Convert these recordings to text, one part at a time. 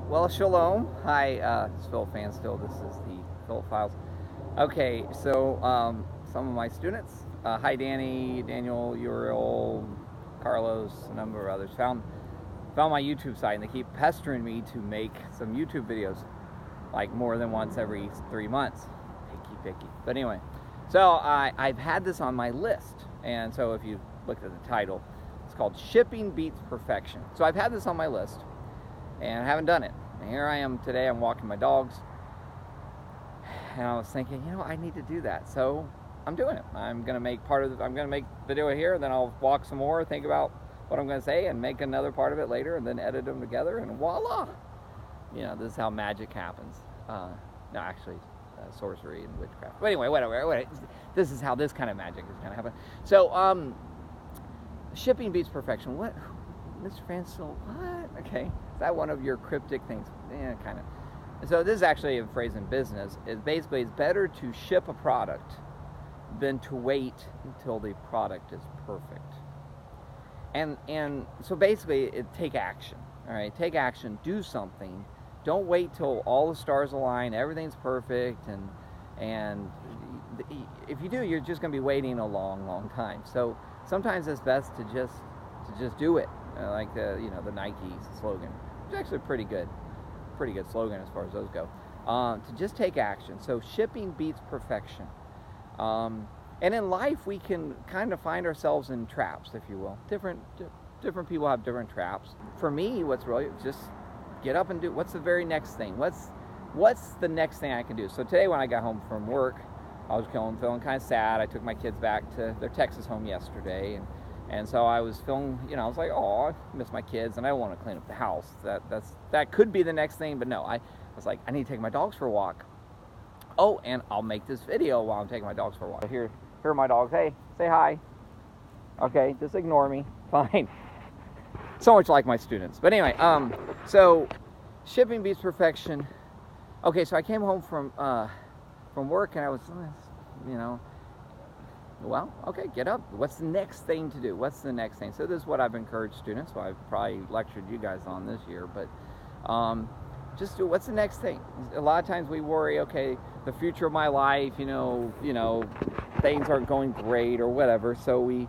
Well, shalom. Hi, it's Pfanstiel. This is the Phil Files. Okay, so some of my students, hi Danny, Daniel, Uriel, Carlos, a number of others, found my YouTube site, and they keep pestering me to make some YouTube videos, like more than once every 3 months. Picky. But anyway, so I've had this on my list, and so if you looked at the title, it's called Shipping Beats Perfection. So I've had this on my list, and I haven't done it. And here I am today, I'm walking my dogs, and I was thinking, I need to do that. So I'm doing it. I'm gonna make video here, and then I'll walk some more, think about what I'm gonna say, and make another part of it later, and then edit them together, and voila! This is how magic happens. No, actually, sorcery and witchcraft. But anyway, whatever. This is how this kind of magic is gonna happen. So, shipping beats perfection. What? Mr. Pfanstiel, what? Okay, is that one of your cryptic things? Yeah, kind of. So this is actually a phrase in business. It's better to ship a product than to wait until the product is perfect. And so basically, take action. All right, take action. Do something. Don't wait till all the stars align, everything's perfect, and if you do, you're just going to be waiting a long time. So sometimes it's best to just do it. Like the Nike slogan, which is actually a pretty good slogan as far as those go. To just take action. So shipping beats perfection. And in life, we can kind of find ourselves in traps, if you will. Different people have different traps. For me, what's really just get up and do. What's the very next thing? What's the next thing I can do? So today, when I got home from work, I was feeling kind of sad. I took my kids back to their Texas home yesterday, and so I was feeling, I was like, oh, I miss my kids, and I don't want to clean up the house. That could be the next thing, but no, I was like, I need to take my dogs for a walk. Oh, and I'll make this video while I'm taking my dogs for a walk. So here are my dogs. Hey, say hi. Okay, just ignore me. Fine. So much like my students. But anyway, so shipping beats perfection. Okay, so I came home from work, and I was, well, okay, get up. What's the next thing to do? What's the next thing? So this is what I've encouraged students. So I've probably lectured you guys on this year, but just do what's the next thing. A lot of times we worry, okay, the future of my life, things aren't going great or whatever. So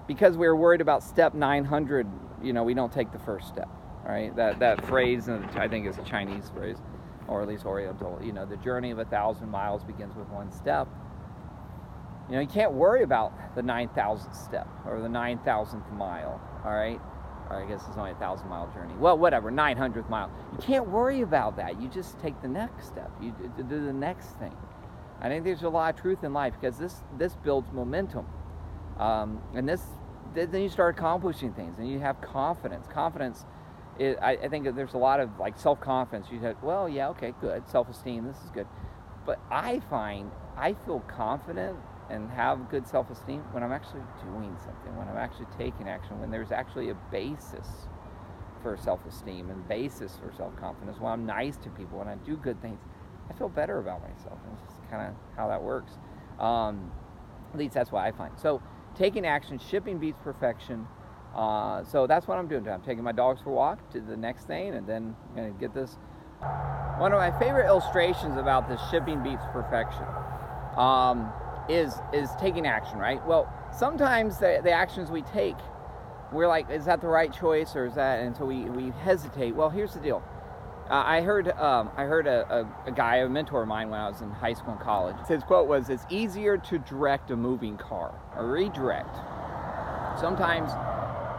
because we're worried about step 900, we don't take the first step. All right, that phrase, I think is a Chinese phrase, or at least Oriental. The journey of 1,000 miles begins with one step. You can't worry about the 9,000th step or the 9,000th mile, all right? Or I guess it's only a 1,000-mile journey. Well, whatever, 900th mile. You can't worry about that. You just take the next step. You do the next thing. I think there's a lot of truth in life because this builds momentum. And then you start accomplishing things and you have confidence. Confidence, I think there's a lot of self-confidence. You said, well, yeah, okay, good. Self-esteem, this is good. But I find I feel confident and have good self-esteem when I'm actually doing something, when I'm actually taking action, when there's actually a basis for self-esteem and basis for self-confidence, when I'm nice to people, when I do good things, I feel better about myself. And it's just kind of how that works. At least that's what I find. So taking action, shipping beats perfection. So that's what I'm doing today. I'm taking my dogs for a walk to the next thing, and then I'm going to get this. One of my favorite illustrations about this shipping beats perfection is taking action, right? Well, sometimes the actions we take, we're like, is that the right choice, or is that? And so we hesitate. Well, here's the deal. I heard a guy, a mentor of mine when I was in high school and college. His quote was, "It's easier to direct a moving car or redirect. Sometimes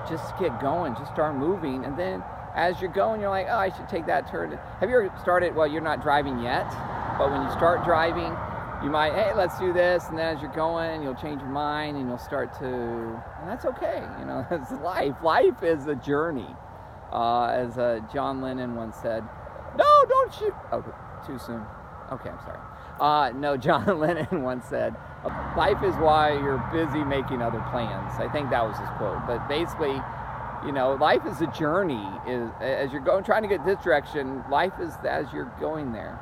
just get going, just start moving, and then as you're going, you're like, oh, I should take that turn." Have you ever started? Well, you're not driving yet, but when you start driving, you might, hey, let's do this, and then as you're going, you'll change your mind, and you'll start to, and that's okay. It's life. Life is a journey. As John Lennon once said, no, don't shoot. Oh, too soon. Okay, I'm sorry. No, John Lennon once said, life is why you're busy making other plans. I think that was his quote. But basically, life is a journey. As you're going, trying to get this direction, life is as you're going there.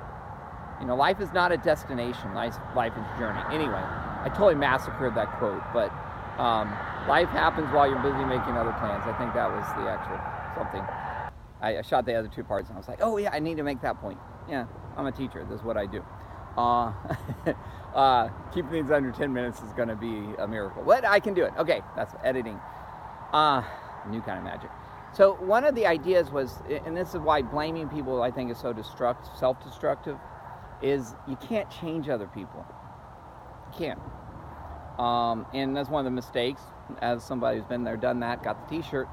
Life is not a destination. Life is a journey. Anyway, I totally massacred that quote, but life happens while you're busy making other plans. I think that was the actual something. I shot the other two parts, and I was like, oh yeah, I need to make that point. Yeah, I'm a teacher. This is what I do. Keeping things under 10 minutes is going to be a miracle. But I can do it. Okay, that's editing. New kind of magic. So one of the ideas was, and this is why blaming people I think is so self-destructive, is you can't change other people. You can't. And that's one of the mistakes, as somebody who's been there, done that, got the t-shirt.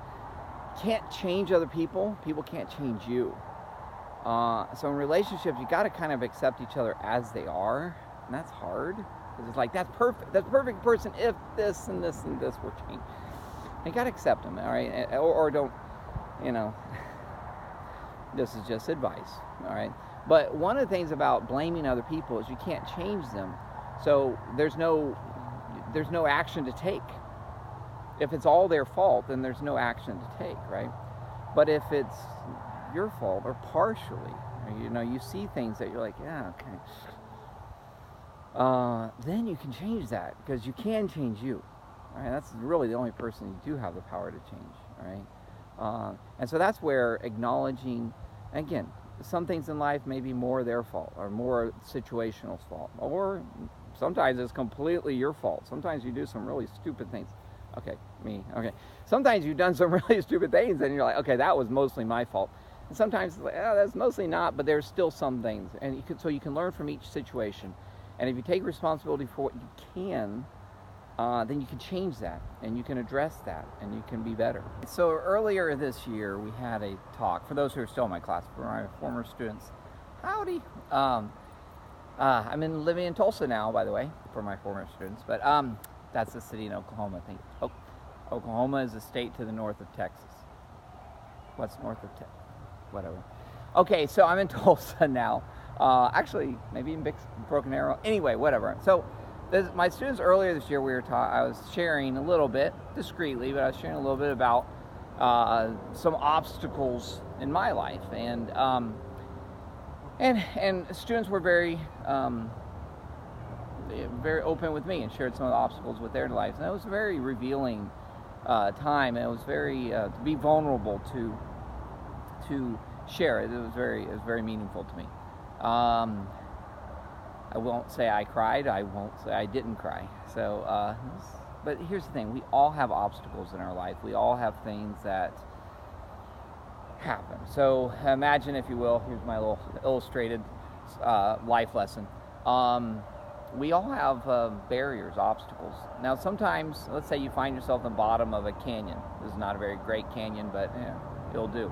Can't change other people. People can't change you. So in relationships, you got to kind of accept each other as they are, and that's hard, because it's like, that's perfect. That's a perfect person if this and this and this were changed. You got to accept them, all right? Or don't, this is just advice, all right? But one of the things about blaming other people is you can't change them. So there's no action to take. If it's all their fault, then there's no action to take, right? But if it's your fault or partially, or, you see things that you're like, yeah, okay, then you can change that, because you can change you. Right? That's really the only person you do have the power to change. All right, and so that's where acknowledging, again, some things in life may be more their fault or more situational fault, or sometimes it's completely your fault. Sometimes you do some really stupid things. Okay, me. Okay, sometimes you've done some really stupid things, and you're like, okay, that was mostly my fault. And sometimes it's like, that's mostly not, but there's still some things, and so you can learn from each situation. And if you take responsibility for what you can, then you can change that, and you can address that, and you can be better. So earlier this year, we had a talk, for those who are still in my class, for my former students. Howdy. I'm living in Tulsa now, by the way, for my former students, but that's a city in Oklahoma, I think. Oklahoma is a state to the north of Texas. What's north of Texas? Whatever. Okay, so I'm in Tulsa now. Actually, maybe in Broken Arrow. Anyway, whatever. So my students earlier this year, I was sharing a little bit, discreetly, but I was sharing a little bit about some obstacles in my life, and students were very open with me and shared some of the obstacles with their lives, and it was a very revealing time, and it was very to be vulnerable to share it. It was very meaningful to me. I won't say I cried. I won't say I didn't cry. So, but here's the thing: we all have obstacles in our life. We all have things that happen. So imagine, if you will, here's my little illustrated life lesson. We all have barriers, obstacles. Now, sometimes, let's say you find yourself in the bottom of a canyon. This is not a very great canyon, but it'll do.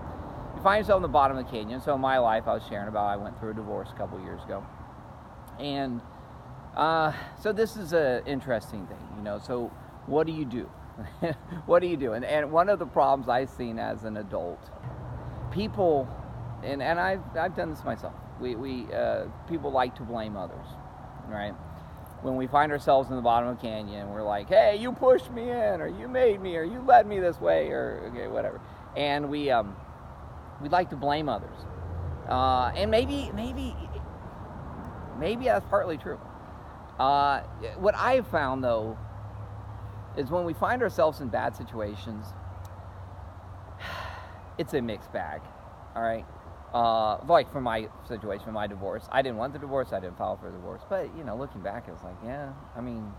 You find yourself in the bottom of the canyon. So in my life, I was sharing about, I went through a divorce a couple years ago. And so this is an interesting thing, So what do you do? What do you do? And one of the problems I've seen as an adult, people, and I've done this myself. We people like to blame others, right? When we find ourselves in the bottom of a canyon, we're like, hey, you pushed me in, or you made me, or you led me this way, or okay, whatever. And we like to blame others. And maybe that's partly true. What I've found, though, is when we find ourselves in bad situations, it's a mixed bag, all right? Like for my situation, my divorce, I didn't want the divorce, I didn't file for the divorce, but, looking back, it was like, yeah, I mean,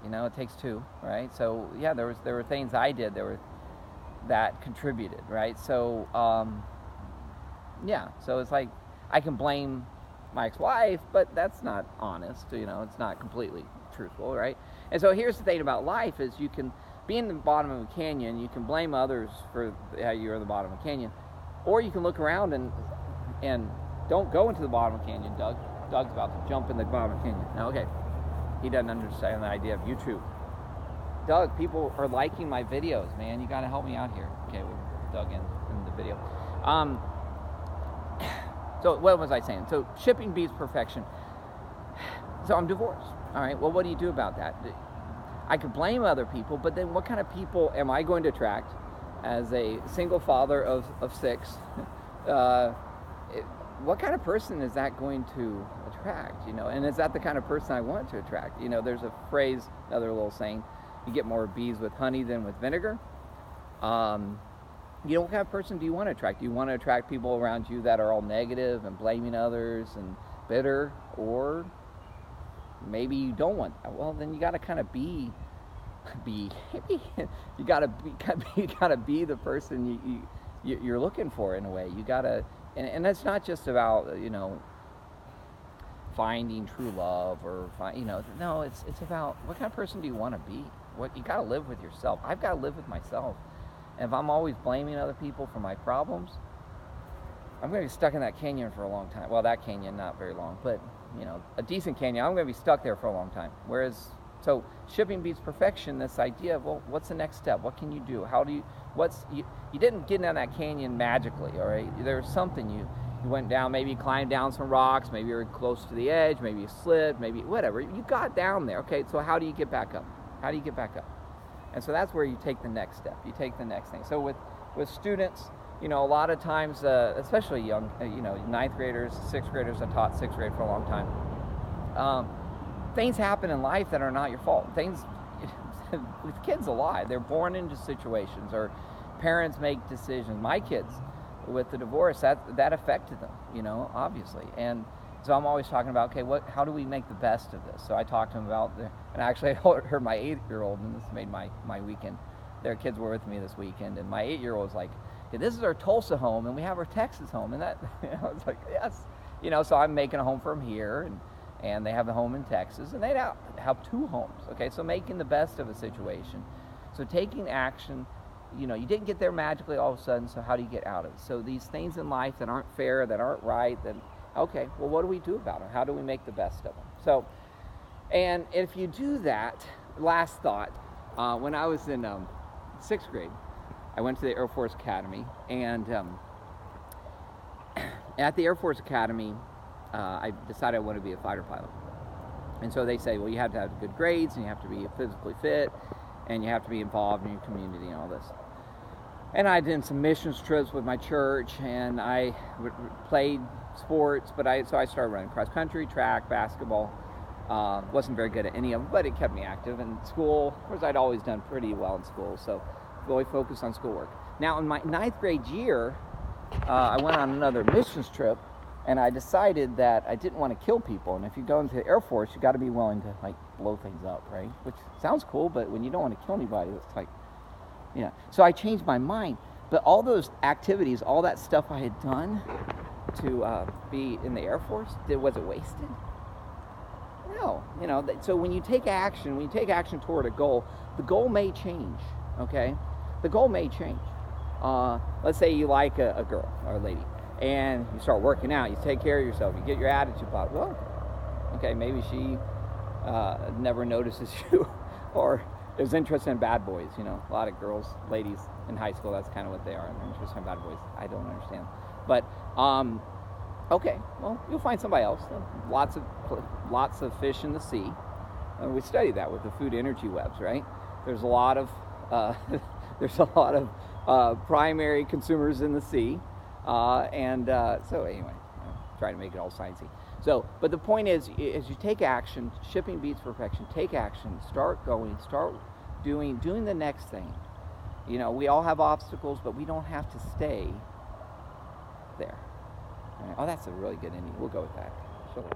it takes two, right? So, yeah, there were things I did that contributed, right? So, yeah, so it's like, I can blame my ex-wife, but that's not honest, it's not completely truthful, right? And so here's the thing about life is you can be in the bottom of a canyon, you can blame others for how you're in the bottom of a canyon, or you can look around and don't go into the bottom of the canyon, Doug. Doug's about to jump in the bottom of the canyon. Now, okay, he doesn't understand the idea of YouTube. Doug, people are liking my videos, man. You got to help me out here. Okay, we're Doug in the video. So what was I saying? So shipping beats perfection. So I'm divorced. All right, well, what do you do about that? I could blame other people, but then what kind of people am I going to attract as a single father of 6? What kind of person is that going to attract? And is that the kind of person I want to attract? There's a phrase, another little saying, you get more bees with honey than with vinegar. what kind of person do you want to attract? Do you want to attract people around you that are all negative and blaming others and bitter, or maybe you don't want that? Well, then you got to kind of be you gotta be the person you're looking for in a way. You gotta, and it's not just about finding true love or no, it's about what kind of person do you want to be. What you gotta live with yourself. I've got to live with myself, and if I'm always blaming other people for my problems, I'm going to be stuck in that canyon for a long time. Well, that canyon not very long, but a decent canyon. I'm going to be stuck there for a long time. Whereas, so shipping beats perfection. This idea of, well, what's the next step? What can you do? How do you? You didn't get down that canyon magically, all right? There's something you went down. Maybe you climbed down some rocks. Maybe you're close to the edge. Maybe you slipped. Maybe whatever. You got down there. Okay, so how do you get back up? How do you get back up? And so that's where you take the next step. You take the next thing. So with students, a lot of times, especially young, ninth graders, sixth graders. I taught sixth grade for a long time. Things happen in life that are not your fault. Things with kids a lot. They're born into situations, or parents make decisions. My kids, with the divorce, that affected them, obviously. And so I'm always talking about, okay, how do we make the best of this? So I talked to them about, and actually I heard my 8-year-old, and this made my weekend. Their kids were with me this weekend, and my 8-year-old was like, okay, this is our Tulsa home, and we have our Texas home, and that, I was like, yes. So I'm making a home for them here, and they have a home in Texas, and they have 2 homes, okay? So making the best of a situation. So taking action, you didn't get there magically all of a sudden, so how do you get out of it? So these things in life that aren't fair, that aren't right, then, okay, well, what do we do about them? How do we make the best of them? So, and if you do that, last thought, when I was in 6th grade, I went to the Air Force Academy, and at the Air Force Academy, I decided I wanted to be a fighter pilot. And so they say, well, you have to have good grades, and you have to be physically fit, and you have to be involved in your community and all this. And I did some missions trips with my church, and I played sports, so I started running cross country, track, basketball. Wasn't very good at any of them, but it kept me active. In school, of course, I'd always done pretty well in school, so really focused on schoolwork. Now, in my 9th grade year, I went on another missions trip, and I decided that I didn't want to kill people. And if you go into the Air Force, you got to be willing to blow things up, right? Which sounds cool, but when you don't want to kill anybody, it's like, So I changed my mind. But all those activities, all that stuff I had done to be in the Air Force, was it wasted? No. So when you take action toward a goal, the goal may change, okay? The goal may change. Let's say you like a girl or a lady, and you start working out, you take care of yourself, you get your attitude up. Well, okay, maybe she never notices you, or is interested in bad boys. A lot of girls, ladies in high school, that's kind of what they are. They're interested in bad boys. I don't understand. But, okay, well, you'll find somebody else. Lots of fish in the sea. And we study that with the food energy webs, right? There's a lot of primary consumers in the sea. So anyway, I'm trying to make it all sciencey. So, but the point is you take action. Shipping beats perfection. Take action. Start going. Start doing the next thing. We all have obstacles, but we don't have to stay there. Right. Oh, that's a really good ending. We'll go with that. Sure.